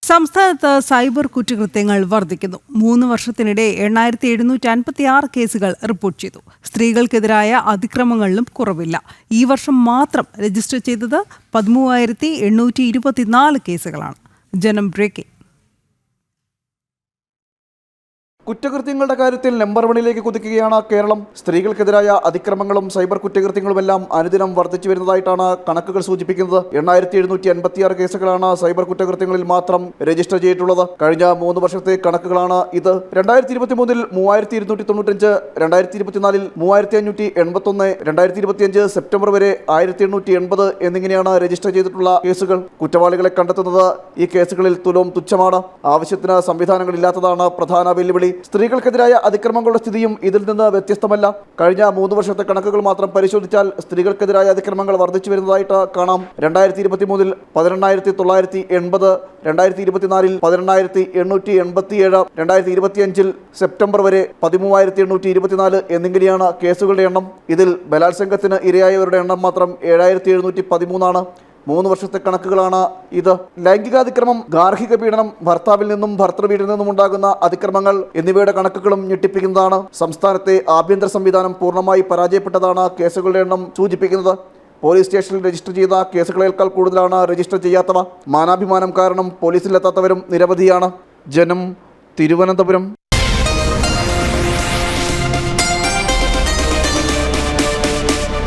സംസ്ഥാനത്ത് സൈബർ കുറ്റകൃത്യങ്ങൾ വർദ്ധിക്കുന്നു. 3 വർഷത്തിനിടെ 8756 കേസുകൾ റിപ്പോർട്ട് ചെയ്തു. സ്ത്രീകൾക്കെതിരായ അതിക്രമങ്ങളിലും കുറവില്ല. ഈ വർഷം മാത്രം രജിസ്റ്റർ ചെയ്തത് 13,824 കേസുകളാണ്. ജനം ബ്രേക്കിംഗ്. കുറ്റകൃത്യങ്ങളുടെ കാര്യത്തിൽ നമ്പർ 1 കുതിക്കുകയാണ് കേരളം. സ്ത്രീകൾക്കെതിരായ അതിക്രമങ്ങളും സൈബർ കുറ്റകൃത്യങ്ങളുമെല്ലാം അനുദിനം വർദ്ധിച്ചു വരുന്നതായിട്ടാണ് കണക്കുകൾ സൂചിപ്പിക്കുന്നത്. 8756 കേസുകളാണ് സൈബർ കുറ്റകൃത്യങ്ങളിൽ മാത്രം രജിസ്റ്റർ ചെയ്തിട്ടുള്ളത്. കഴിഞ്ഞ 3 വർഷത്തെ കണക്കുകളാണ് ഇത്. 2023 3295, 2024 3581, 2025 സെപ്റ്റംബർ വരെ 1880 എന്നിങ്ങനെയാണ് രജിസ്റ്റർ ചെയ്തിട്ടുള്ള കേസുകൾ. കുറ്റവാളികളെ കണ്ടെത്തുന്നത് ഈ കേസുകളിൽ തുലോം തുച്ഛമാണ്. ആവശ്യത്തിന് സംവിധാനങ്ങളില്ലാത്തതാണ് പ്രധാന വെല്ലുവിളി. സ്ത്രീകൾക്കെതിരായ അതിക്രമങ്ങളുടെ സ്ഥിതിയും ഇതിൽ നിന്ന് വ്യത്യസ്തമല്ല. കഴിഞ്ഞ 3 വർഷത്തെ കണക്കുകൾ മാത്രം പരിശോധിച്ചാൽ സ്ത്രീകൾക്കെതിരായ അതിക്രമങ്ങൾ വർദ്ധിച്ചു വരുന്നതായിട്ട് കാണാം. 2023 18,980, 2024 18,887, 2025 സെപ്റ്റംബർ വരെ 13,824 എന്നിങ്ങനെയാണ് കേസുകളുടെ എണ്ണം. ഇതിൽ ബലാത്സംഗത്തിന് ഇരയായവരുടെ എണ്ണം മാത്രം 7,713 ആണ്. 3 വർഷത്തെ കണക്കുകളാണ് ഇത്. ലൈംഗികാതിക്രമം, ഗാർഹിക പീഡനം, ഭർത്താവിൽ നിന്നും ഭർത്തൃവീട്ടിൽ നിന്നും ഉണ്ടാകുന്ന അതിക്രമങ്ങൾ എന്നിവയുടെ കണക്കുകളും ഞെട്ടിപ്പിക്കുന്നതാണ്. സംസ്ഥാനത്തെ ആഭ്യന്തര സംവിധാനം പൂർണ്ണമായി പരാജയപ്പെട്ടതാണ് കേസുകളുടെ എണ്ണം സൂചിപ്പിക്കുന്നത്. പോലീസ് സ്റ്റേഷനിൽ രജിസ്റ്റർ ചെയ്ത കേസുകളേക്കാൾ കൂടുതലാണ് രജിസ്റ്റർ ചെയ്യാത്തവ. മാനാഭിമാനം കാരണം പോലീസിലെത്താത്തവരും നിരവധിയാണ്. ജനം, തിരുവനന്തപുരം.